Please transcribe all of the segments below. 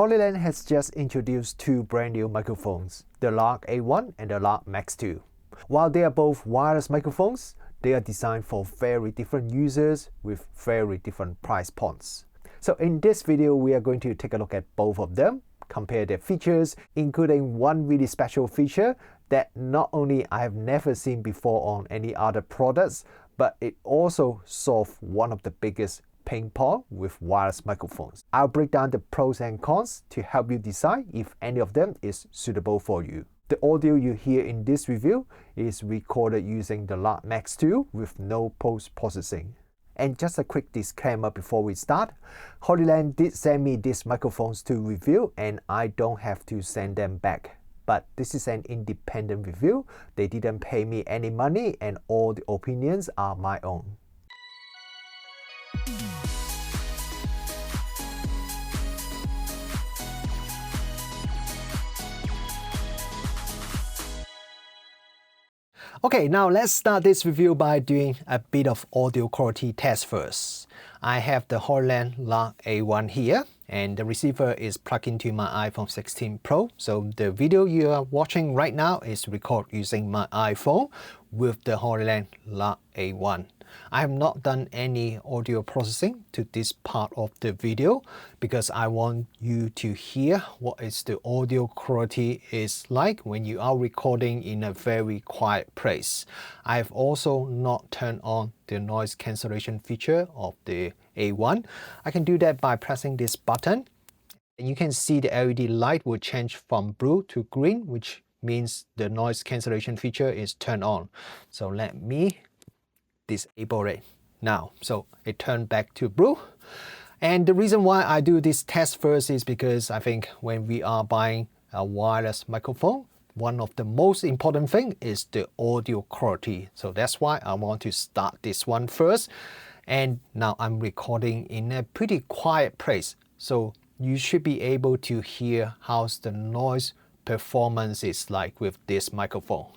Hollyland has just introduced two brand new microphones, the LARK A1 and the LARK MAX 2. While they are both wireless microphones, they are designed for very different users with very different price points. So in this video, we are going to take a look at both of them, compare their features, including one really special feature that not only I have never seen before on any other products, but it also solved one of the biggest pain point with wireless microphones. I'll break down the pros and cons to help you decide if any of them is suitable for you. The audio you hear in this review is recorded using the LARK MAX 2 with no post-processing. And just a quick disclaimer before we start, Hollyland did send me these microphones to review and I don't have to send them back. But this is an independent review. They didn't pay me any money and all the opinions are my own. Okay, now let's start this review by doing a bit of audio quality test first. I have the Hollyland LARK A1 here, and the receiver is plugged into my iPhone 16 Pro. So the video you are watching right now is recorded using my iPhone with the Hollyland LARK A1. I have not done any audio processing to this part of the video because I want you to hear what is the audio quality is like when you are recording in a very quiet place. I have also not turned on the noise cancellation feature of the A1. I can do that by pressing this button. And you can see the LED light will change from blue to green, which means the noise cancellation feature is turned on. So let me disable it now. So it turned back to blue. And the reason why I do this test first is because I think when we are buying a wireless microphone, one of the most important thing is the audio quality. So that's why I want to start this one first. And now I'm recording in a pretty quiet place. So you should be able to hear how's the noise performance is like with this microphone.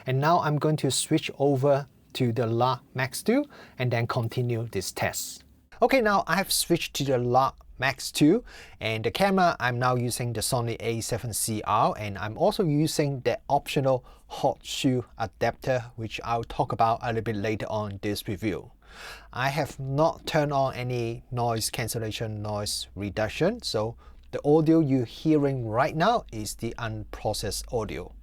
And now I'm going to switch over to the LARK MAX 2 and then continue this test. Okay, now I have switched to the LARK MAX 2 and the camera I'm now using the Sony A7CR and I'm also using the optional hot shoe adapter which I'll talk about a little bit later on in this review. I have not turned on any noise cancellation, noise reduction, so the audio you're hearing right now is the unprocessed audio.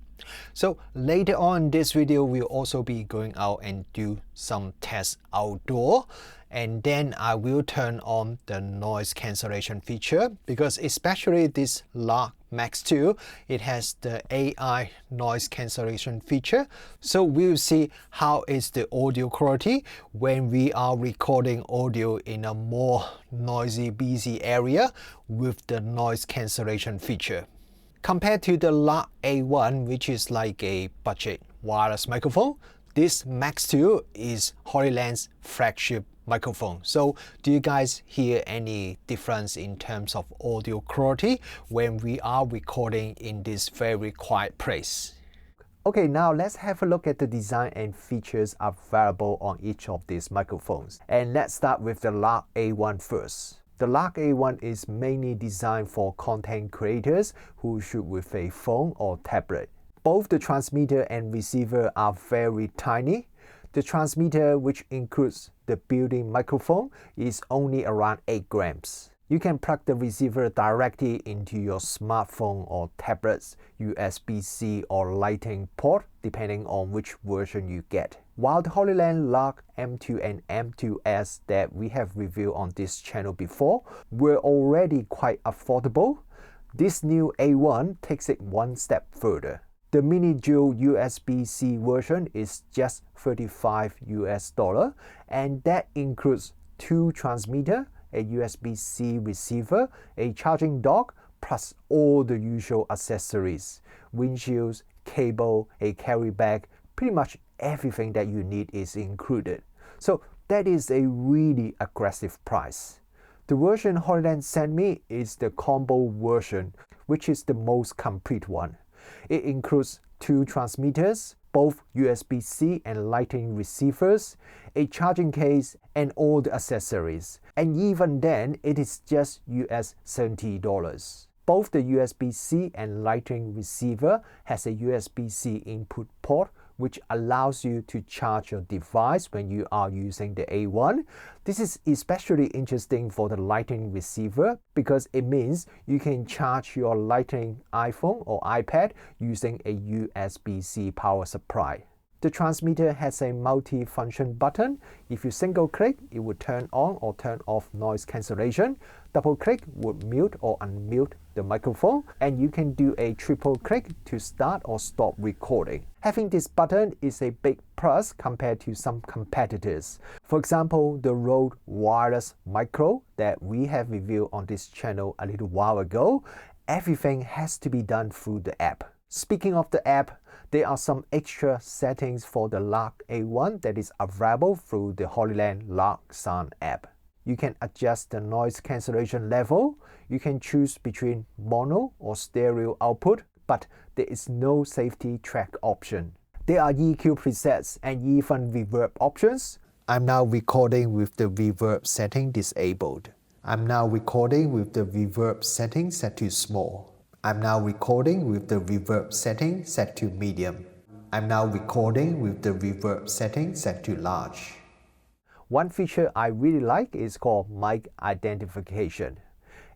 So later on in this video, we'll also be going out and do some tests outdoor. And then I will turn on the noise cancellation feature because especially this LARK MAX 2, it has the AI noise cancellation feature. So we'll see how is the audio quality when we are recording audio in a more noisy, busy area with the noise cancellation feature. Compared to the LARK A1, which is like a budget wireless microphone, this MAX 2 is Hollyland's flagship microphone. So do you guys hear any difference in terms of audio quality when we are recording in this very quiet place? Okay, now let's have a look at the design and features available on each of these microphones. And let's start with the LARK A1 first. The LARK A1 is mainly designed for content creators who shoot with a phone or tablet. Both the transmitter and receiver are very tiny. The transmitter, which includes the built-in microphone, is only around 8 grams. You can plug the receiver directly into your smartphone or tablet's USB-C or Lightning port, depending on which version you get. While the Hollyland LARK M2 and M2S that we have reviewed on this channel before were already quite affordable, this new A1 takes it one step further. The mini dual USB-C version is just $35 and that includes 2 transmitters, a USB-C receiver, a charging dock, plus all the usual accessories, windshields, cable, a carry bag, pretty much everything that you need is included. So that is a really aggressive price. The version Hollyland sent me is the combo version, which is the most complete one. It includes 2 transmitters, both USB-C and Lightning receivers, a charging case, and all the accessories. And even then, it is just US $70. Both the USB-C and Lightning receiver has a USB-C input port, which allows you to charge your device when you are using the A1. This is especially interesting for the Lightning receiver because it means you can charge your Lightning iPhone or iPad using a USB-C power supply. The transmitter has a multi-function button. If you single click, it would turn on or turn off noise cancellation. Double click would mute or unmute the microphone, and you can do a triple click to start or stop recording. Having this button is a big plus compared to some competitors. For example, the Rode Wireless Micro that we have reviewed on this channel a little while ago. Everything has to be done through the app. Speaking of the app, there are some extra settings for the LARK A1 that is available through the Hollyland LARK Sound app. You can adjust the noise cancellation level. You can choose between mono or stereo output, but there is no safety track option. There are EQ presets and even reverb options. I'm now recording with the reverb setting disabled. I'm now recording with the reverb setting set to small. I'm now recording with the reverb setting set to medium. I'm now recording with the reverb setting set to large. One feature I really like is called mic identification.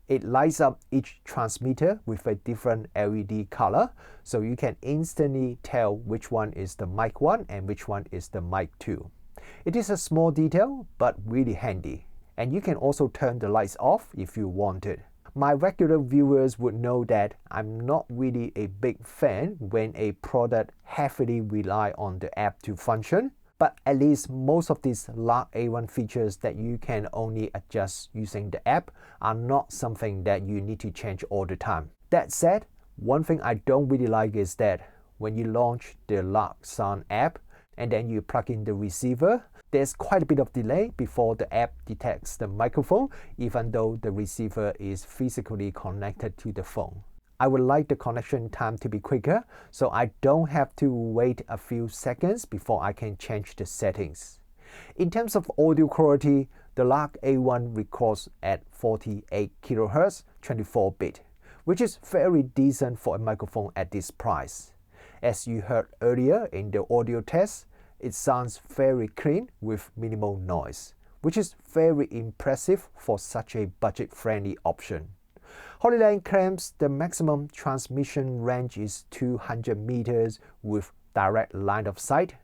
It lights up each transmitter with a different LED color, so you can instantly tell which one is the mic 1 and which one is the mic 2. It is a small detail, but really handy. And you can also turn the lights off if you want it. My regular viewers would know that I'm not really a big fan when a product heavily relies on the app to function, but at least most of these LARK A1 features that you can only adjust using the app are not something that you need to change all the time. That said, one thing I don't really like is that when you launch the LARK Sound app and then you plug in the receiver, there's quite a bit of delay before the app detects the microphone, even though the receiver is physically connected to the phone. I would like the connection time to be quicker, so I don't have to wait a few seconds before I can change the settings. In terms of audio quality, the LARK A1 records at 48 kHz 24-bit, which is very decent for a microphone at this price. As you heard earlier in the audio test, it sounds very clean with minimal noise, which is very impressive for such a budget-friendly option. Hollyland claims the maximum transmission range is 200 meters with direct line of sight.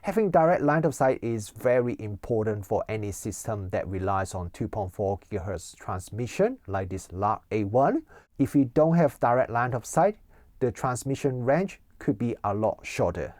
Having direct line of sight is very important for any system that relies on 2.4 GHz transmission like this LARK A1. If you don't have direct line of sight, the transmission range could be a lot shorter.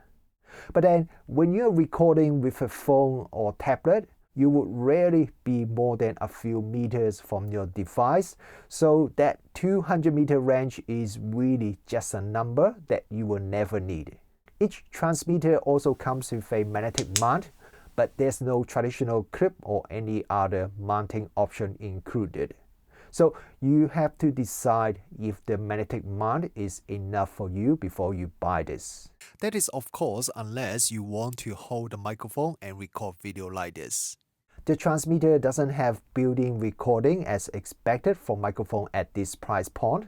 But then, when you're recording with a phone or tablet, you would rarely be more than a few meters from your device, so that 200-meter range is really just a number that you will never need. Each transmitter also comes with a magnetic mount, but there's no traditional clip or any other mounting option included. So you have to decide if the magnetic mount is enough for you before you buy this. That is of course unless you want to hold the microphone and record video like this. The transmitter doesn't have built-in recording as expected for microphone at this price point.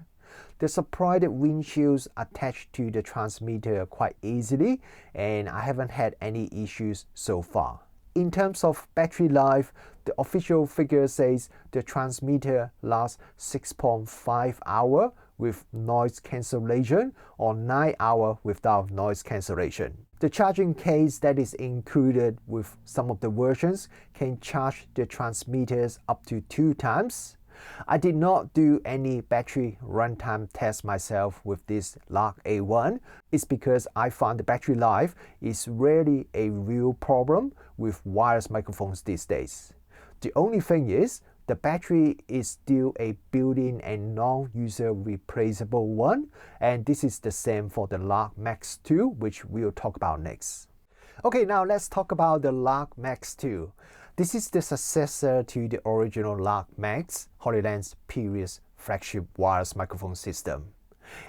The supplied windshields attach to the transmitter quite easily, and I haven't had any issues so far. In terms of battery life, the official figure says the transmitter lasts 6.5 hours with noise cancellation or 9 hours without noise cancellation. The charging case that is included with some of the versions can charge the transmitters up to 2 times. I did not do any battery runtime test myself with this LARK A1. It's because I found the battery life is really a real problem with wireless microphones these days. The only thing is, the battery is still a built-in and non-user replaceable one, and this is the same for the LARK MAX 2, which we'll talk about next. Okay, now let's talk about the LARK MAX 2. This is the successor to the original LARK MAX, Hollyland's previous flagship wireless microphone system.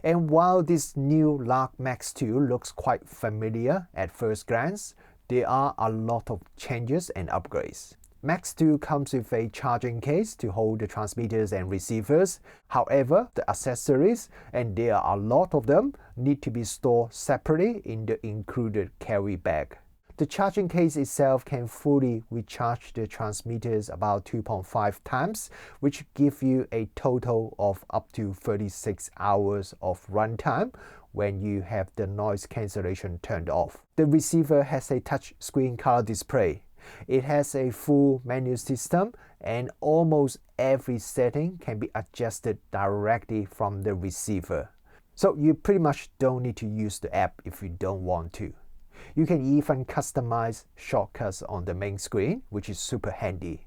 And while this new LARK MAX 2 looks quite familiar at first glance, there are a lot of changes and upgrades. Max 2 comes with a charging case to hold the transmitters and receivers. However, the accessories, and there are a lot of them, need to be stored separately in the included carry bag. The charging case itself can fully recharge the transmitters about 2.5 times, which gives you a total of up to 36 hours of runtime when you have the noise cancellation turned off. The receiver has a touch screen color display. It has a full menu system, and almost every setting can be adjusted directly from the receiver. So you pretty much don't need to use the app if you don't want to. You can even customize shortcuts on the main screen, which is super handy.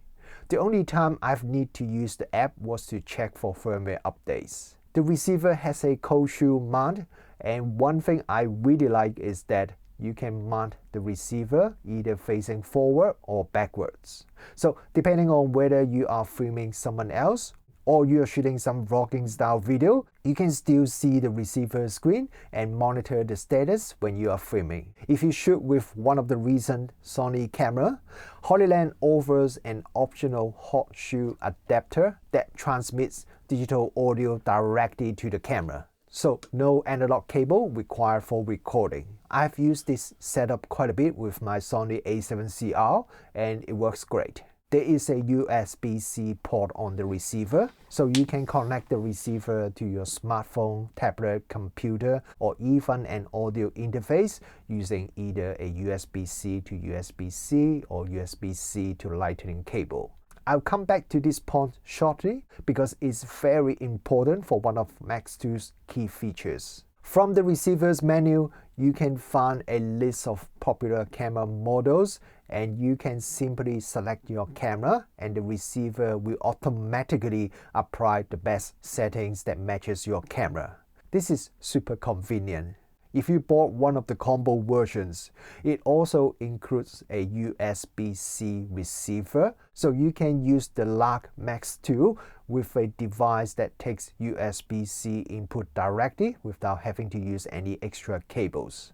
The only time I've need to use the app was to check for firmware updates. The receiver has a cold shoe mount, and one thing I really like is that you can mount the receiver either facing forward or backwards. So depending on whether you are filming someone else or you are shooting some vlogging style video, you can still see the receiver screen and monitor the status when you are filming. If you shoot with one of the recent Sony camera, Hollyland offers an optional hot shoe adapter that transmits digital audio directly to the camera. So no analog cable required for recording. I've used this setup quite a bit with my Sony a7CR and it works great. There is a USB-C port on the receiver, so you can connect the receiver to your smartphone, tablet, computer, or even an audio interface using either a USB-C to USB-C or USB-C to Lightning cable. I'll come back to this point shortly because it's very important for one of Max 2's key features. From the receiver's menu, you can find a list of popular camera models, and you can simply select your camera and the receiver will automatically apply the best settings that matches your camera. This is super convenient. If you bought one of the combo versions, it also includes a USB-C receiver, so you can use the LARK Max 2 with a device that takes USB-C input directly without having to use any extra cables.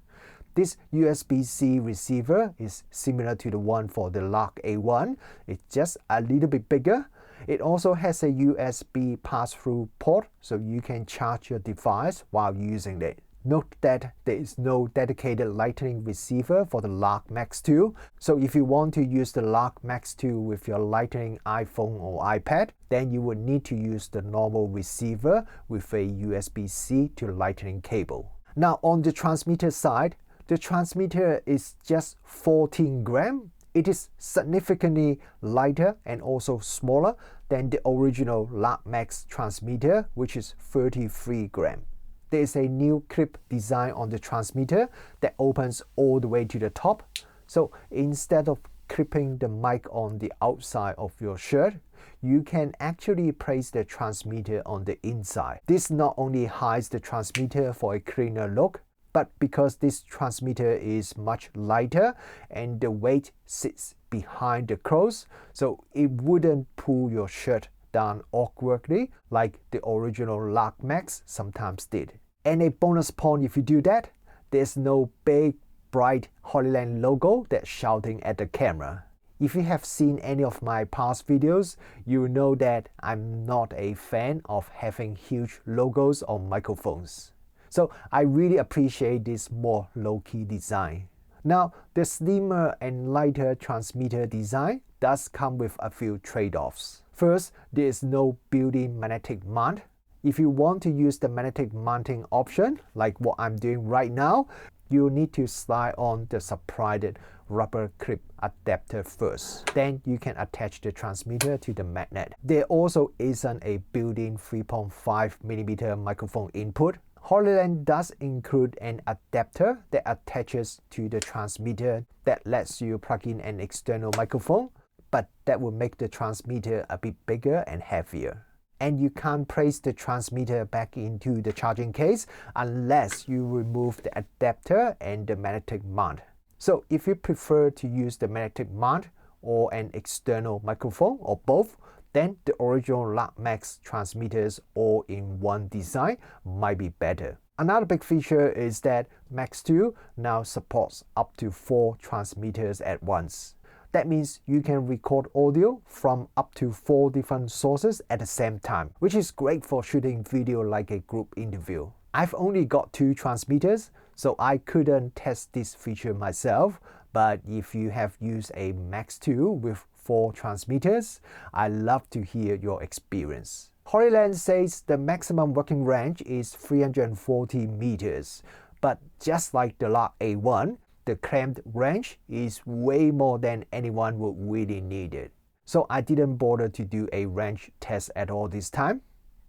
This USB-C receiver is similar to the one for the LARK A1, it's just a little bit bigger. It also has a USB pass-through port, so you can charge your device while using it. Note that there is no dedicated Lightning receiver for the LARK Max 2, so if you want to use the LARK Max 2 with your Lightning iPhone or iPad, then you would need to use the normal receiver with a USB-C to Lightning cable. Now on the transmitter side, the transmitter is just 14 grams. It is significantly lighter and also smaller than the original LARK Max transmitter, which is 33 grams. There is a new clip design on the transmitter that opens all the way to the top. So instead of clipping the mic on the outside of your shirt, you can actually place the transmitter on the inside. This not only hides the transmitter for a cleaner look, but because this transmitter is much lighter and the weight sits behind the clothes, so it wouldn't pull your shirt down awkwardly like the original LARK Max sometimes did. And a bonus point if you do that, there's no big bright Hollyland logo that's shouting at the camera. If you have seen any of my past videos, you know that I'm not a fan of having huge logos on microphones. So I really appreciate this more low-key design. Now, the slimmer and lighter transmitter design does come with a few trade-offs. First, there is no built-in magnetic mount. If you want to use the magnetic mounting option, like what I'm doing right now, you need to slide on the supplied rubber clip adapter first. Then you can attach the transmitter to the magnet. There also isn't a built-in 3.5mm microphone input. Hollyland does include an adapter that attaches to the transmitter that lets you plug in an external microphone, but that will make the transmitter a bit bigger and heavier. And you can't place the transmitter back into the charging case unless you remove the adapter and the magnetic mount. So if you prefer to use the magnetic mount or an external microphone or both, then the original LARK Max transmitters all-in-one design might be better. Another big feature is that Max 2 now supports up to 4 transmitters at once. That means you can record audio from up to 4 different sources at the same time, which is great for shooting video like a group interview. I've only got 2 transmitters, so I couldn't test this feature myself, but if you have used a Max 2 with 4 transmitters, I'd love to hear your experience. Hollyland says the maximum working range is 340 meters, but just like the LARK A1, the claimed range is way more than anyone would really need it. So I didn't bother to do a range test at all this time.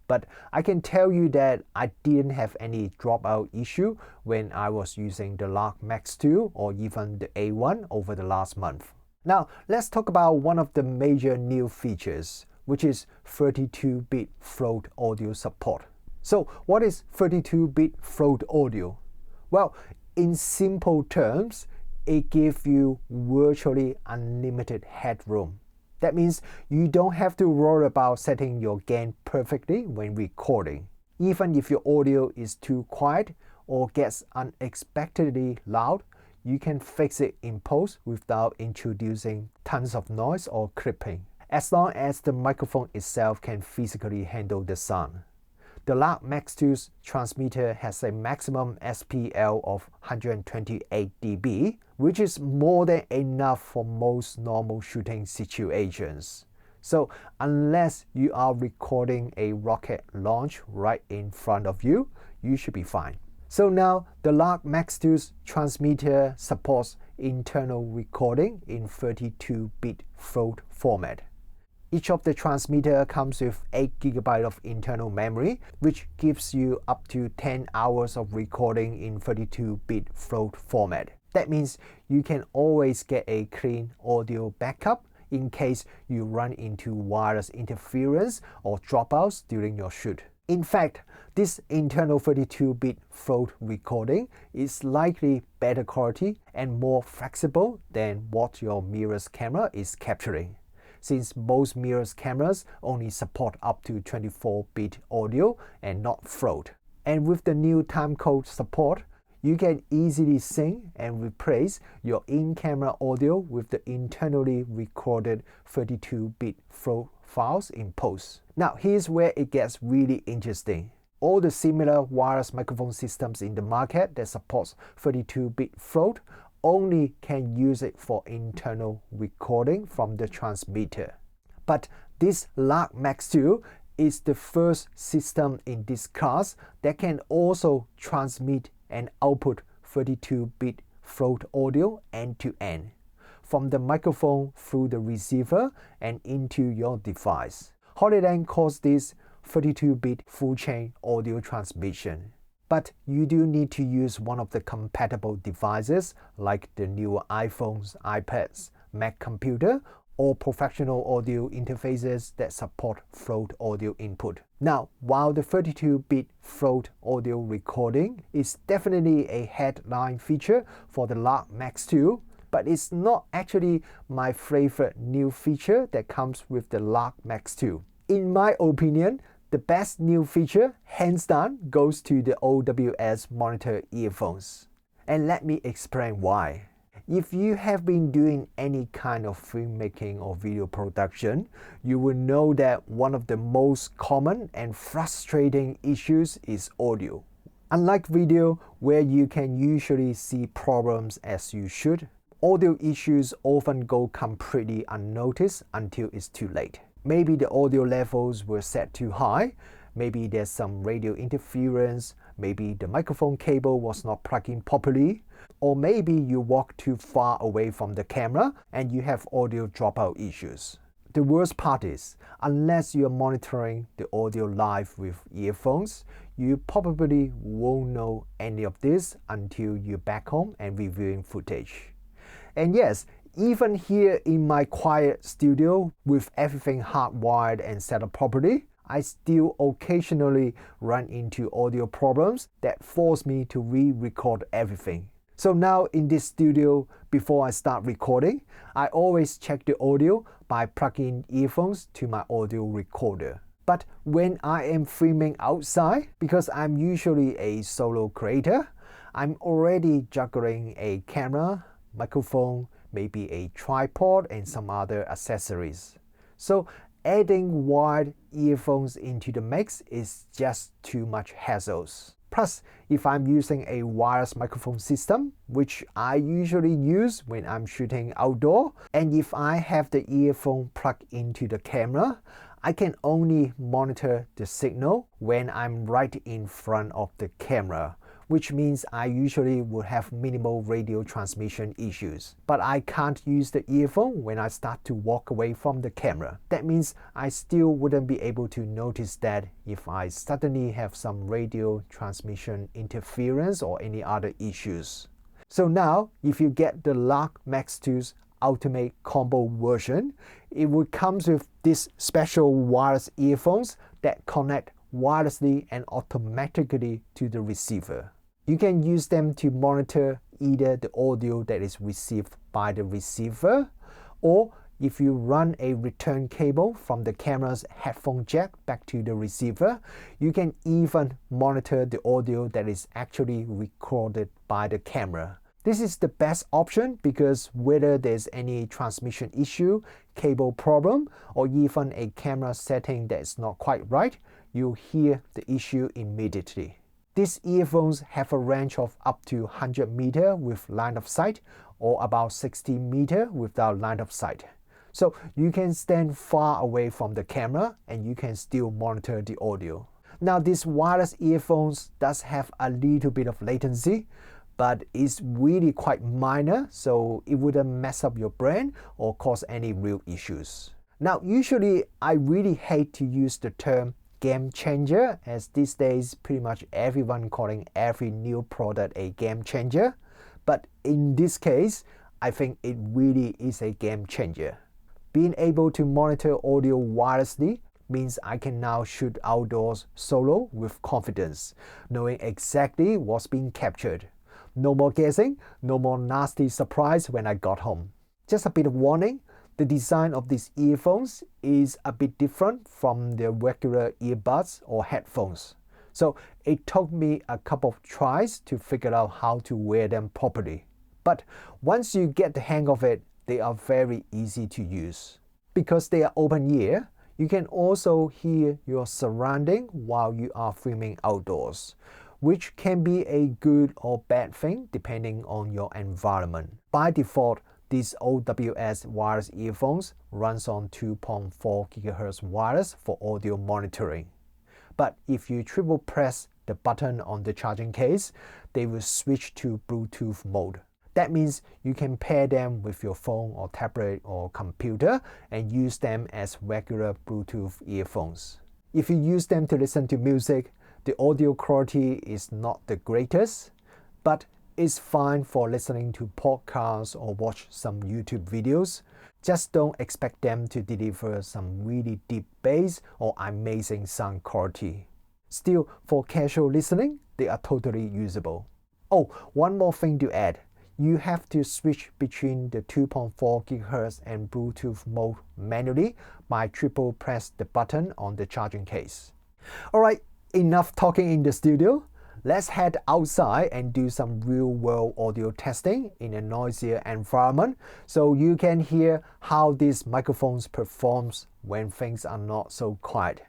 But I can tell you that I didn't have any dropout issue when I was using the LARK Max 2 or even the A1 over the last month. Now let's talk about one of the major new features, which is 32-bit float audio support. So what is 32-bit float audio? Well, in simple terms, it gives you virtually unlimited headroom. That means you don't have to worry about setting your gain perfectly when recording. Even if your audio is too quiet or gets unexpectedly loud, you can fix it in post without introducing tons of noise or clipping, as long as the microphone itself can physically handle the sound. The LARK Max 2's transmitter has a maximum SPL of 128 dB, which is more than enough for most normal shooting situations. So unless you are recording a rocket launch right in front of you, you should be fine. So now the LARK Max 2's transmitter supports internal recording in 32-bit float format. Each of the transmitter comes with 8 GB of internal memory, which gives you up to 10 hours of recording in 32-bit float format. That means you can always get a clean audio backup in case you run into wireless interference or dropouts during your shoot. In fact, this internal 32-bit float recording is likely better quality and more flexible than what your mirrorless camera is capturing, since most mirrorless cameras only support up to 24-bit audio and not float. And with the new timecode support, you can easily sync and replace your in-camera audio with the internally recorded 32-bit float files in post. Now here's where it gets really interesting. All the similar wireless microphone systems in the market that supports 32-bit float only can use it for internal recording from the transmitter. But this LARK Max 2 is the first system in this class that can also transmit and output 32-bit float audio end-to-end, from the microphone through the receiver and into your device. Hollyland calls this 32-bit full-chain audio transmission. But you do need to use one of the compatible devices like the newer iPhones, iPads, Mac computer, or professional audio interfaces that support float audio input. Now, while the 32-bit float audio recording is definitely a headline feature for the LARK Max 2, but it's not actually my favorite new feature that comes with the LARK Max 2. In my opinion, the best new feature, hands down, goes to the OWS Monitor Earphones. And let me explain why. If you have been doing any kind of filmmaking or video production, you will know that one of the most common and frustrating issues is audio. Unlike video, where you can usually see problems as you shoot, audio issues often go completely unnoticed until it's too late. Maybe the audio levels were set too high, maybe there's some radio interference, maybe the microphone cable was not plugged in properly, or maybe you walk too far away from the camera and you have audio dropout issues. The worst part is, unless you're monitoring the audio live with earphones, you probably won't know any of this until you're back home and reviewing footage. And yes, even here in my quiet studio with everything hardwired and set up properly, I still occasionally run into audio problems that force me to re-record everything. So now in this studio, before I start recording, I always check the audio by plugging earphones to my audio recorder. But when I am filming outside, because I'm usually a solo creator, I'm already juggling a camera, microphone, maybe a tripod and some other accessories. So adding wired earphones into the mix is just too much hassles. Plus, if I'm using a wireless microphone system, which I usually use when I'm shooting outdoor, and if I have the earphone plugged into the camera, I can only monitor the signal when I'm right in front of the camera, which means I usually would have minimal radio transmission issues. But I can't use the earphone when I start to walk away from the camera. That means I still wouldn't be able to notice that if I suddenly have some radio transmission interference or any other issues. So now, if you get the LARK Max 2's Ultimate Combo version, it would come with these special wireless earphones that connect wirelessly and automatically to the receiver. You can use them to monitor either the audio that is received by the receiver, or if you run a return cable from the camera's headphone jack back to the receiver, you can even monitor the audio that is actually recorded by the camera. This is the best option because whether there's any transmission issue, cable problem, or even a camera setting that is not quite right, you'll hear the issue immediately. These earphones have a range of up to 100 meters with line of sight or about 60 meters without line of sight. So you can stand far away from the camera and you can still monitor the audio. Now these wireless earphones does have a little bit of latency, but it's really quite minor, so it wouldn't mess up your brain or cause any real issues. Now usually I really hate to use the term game changer, as these days pretty much everyone calling every new product a game changer, but in this case I think it really is a game changer. Being able to monitor audio wirelessly means I can now shoot outdoors solo with confidence, knowing exactly what's being captured. No more guessing, no more nasty surprise when I got home. Just a bit of warning, the design of these earphones is a bit different from the regular earbuds or headphones. So it took me a couple of tries to figure out how to wear them properly. But once you get the hang of it, they are very easy to use. Because they are open ear, you can also hear your surrounding while you are filming outdoors, which can be a good or bad thing depending on your environment. By default, these OWS wireless earphones runs on 2.4 GHz wireless for audio monitoring. But if you triple press the button on the charging case, they will switch to Bluetooth mode. That means you can pair them with your phone or tablet or computer and use them as regular Bluetooth earphones. If you use them to listen to music, the audio quality is not the greatest, but it's fine for listening to podcasts or watch some YouTube videos. Just don't expect them to deliver some really deep bass or amazing sound quality. Still, for casual listening, they are totally usable. Oh, one more thing to add. You have to switch between the 2.4 GHz and Bluetooth mode manually by triple press the button on the charging case. Alright, enough talking in the studio. Let's head outside and do some real-world audio testing in a noisier environment so you can hear how these microphones performs when things are not so quiet.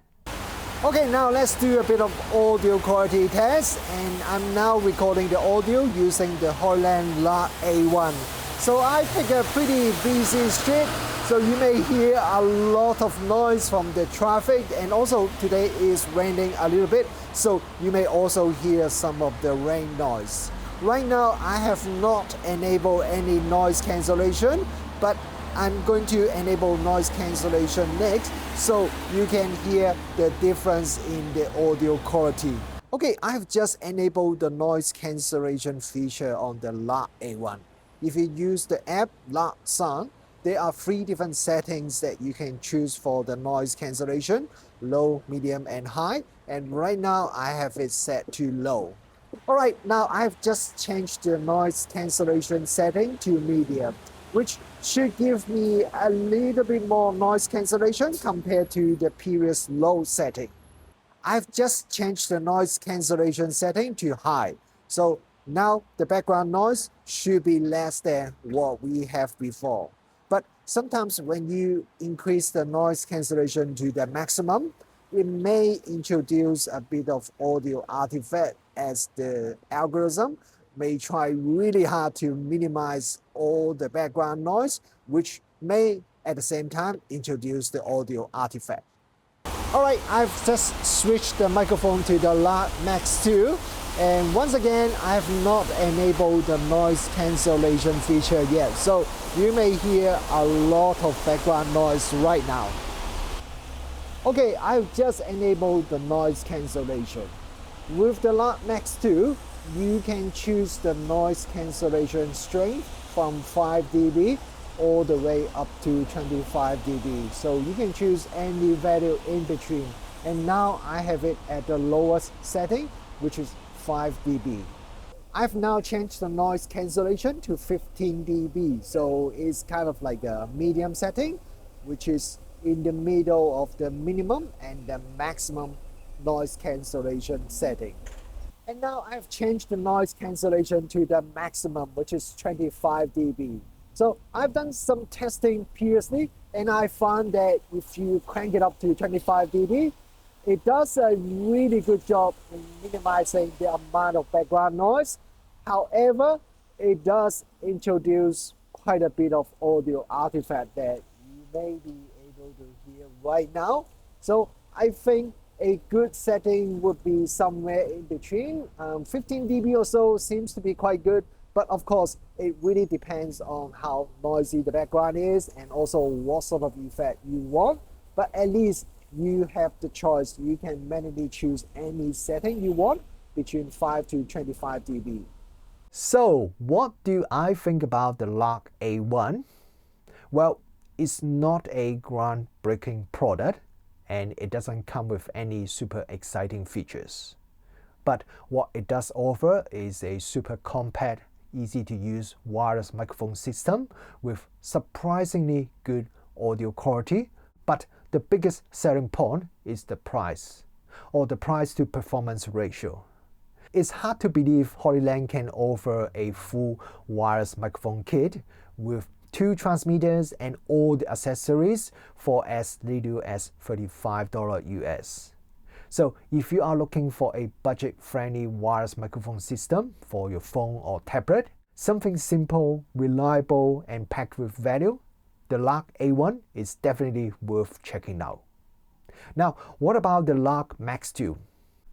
Okay, now let's do a bit of audio quality test, and I'm now recording the audio using the Hollyland LARK A1. So I pick a pretty busy street, so you may hear a lot of noise from the traffic, and also today is raining a little bit, so you may also hear some of the rain noise. Right now I have not enabled any noise cancellation, but I'm going to enable noise cancellation next so you can hear the difference in the audio quality. Okay, I've just enabled the noise cancellation feature on the LARK A1. If you use the app LARK Sound, there are 3 different settings that you can choose for the noise cancellation: low, medium, and high. And right now I have it set to low. Alright, now I've just changed the noise cancellation setting to medium, which should give me a little bit more noise cancellation compared to the previous low setting. I've just changed the noise cancellation setting to high, so Now the background noise should be less than what we have before. But sometimes when you increase the noise cancellation to the maximum, it may introduce a bit of audio artifact as the algorithm may try really hard to minimize all the background noise, which may at the same time introduce the audio artifact. Alright, I've just switched the microphone to the LARK MAX 2, and once again I have not enabled the noise cancellation feature yet, so you may hear a lot of background noise right now. Okay, I've just enabled the noise cancellation. With the LARK MAX 2, you can choose the noise cancellation strength from 5 dB all the way up to 25 dB. So you can choose any value in between. And now I have it at the lowest setting, which is 5 dB. I've now changed the noise cancellation to 15 dB. So it's kind of like a medium setting, which is in the middle of the minimum and the maximum noise cancellation setting. And now I've changed the noise cancellation to the maximum, which is 25 dB. So I've done some testing previously, and I found that if you crank it up to 25 dB, it does a really good job in minimizing the amount of background noise. However, it does introduce quite a bit of audio artifact that you may be able to hear right now. So I think a good setting would be somewhere in between. 15 dB or so seems to be quite good, but of course it really depends on how noisy the background is and also what sort of effect you want. But at least you have the choice. You can manually choose any setting you want between 5 to 25 dB. So what do I think about the LARK A1? Well, it's not a groundbreaking product, and it doesn't come with any super exciting features. But what it does offer is a super compact, easy to use wireless microphone system with surprisingly good audio quality. But the biggest selling point is the price, or the price to performance ratio. It's hard to believe Hollyland can offer a full wireless microphone kit with 2 transmitters and all the accessories for as little as $35 US. So if you are looking for a budget-friendly wireless microphone system for your phone or tablet, something simple, reliable, and packed with value, the LARK A1 is definitely worth checking out. Now, what about the LARK MAX 2?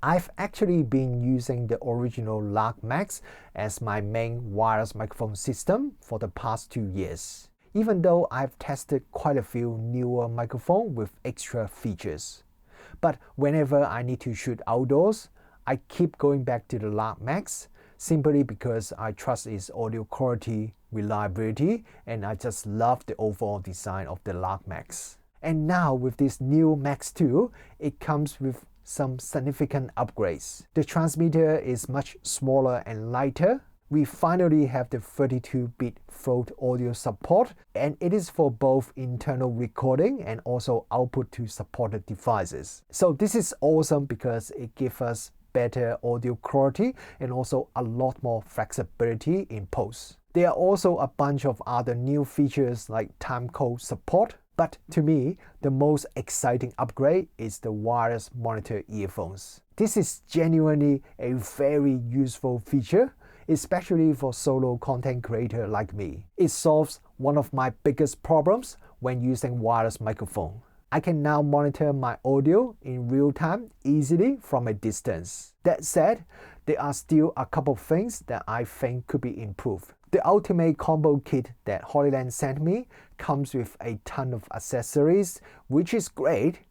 I've actually been using the original LARK MAX as my main wireless microphone system for the past 2 years, even though I've tested quite a few newer microphones with extra features. But whenever I need to shoot outdoors, I keep going back to the LARK MAX simply because I trust its audio quality, reliability, and I just love the overall design of the LARK MAX. And now with this new MAX 2, it comes with some significant upgrades. The transmitter is much smaller and lighter. We finally have the 32-bit float audio support, and it is for both internal recording and also output to supported devices. So this is awesome because it gives us better audio quality and also a lot more flexibility in post. There are also a bunch of other new features like timecode support. But to me, the most exciting upgrade is the wireless monitor earphones. This is genuinely a very useful feature, especially for solo content creator like me. It solves one of my biggest problems when using wireless microphone. I can now monitor my audio in real time easily from a distance. That said, there are still a couple of things that I think could be improved. The ultimate combo kit that Hollyland sent me comes with a ton of accessories, which is great,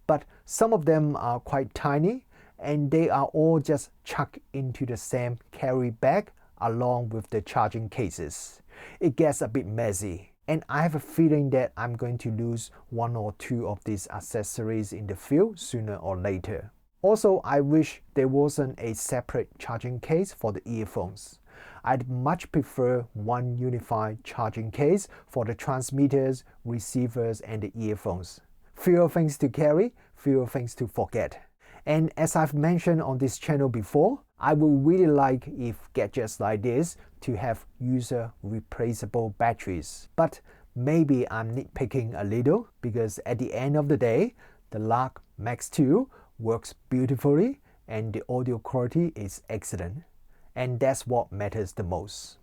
but some of them are quite tiny and they are all just chucked into the same carry bag along with the charging cases. It gets a bit messy, and I have a feeling that I'm going to lose 1 or 2 of these accessories in the field sooner or later. Also, I wish there wasn't a separate charging case for the earphones. I'd much prefer one unified charging case for the transmitters, receivers, and the earphones. Fewer things to carry, fewer things to forget. And as I've mentioned on this channel before, I would really like if gadgets like this to have user replaceable batteries. But maybe I'm nitpicking a little because at the end of the day, the LARK Max 2 works beautifully and the audio quality is excellent. And that's what matters the most.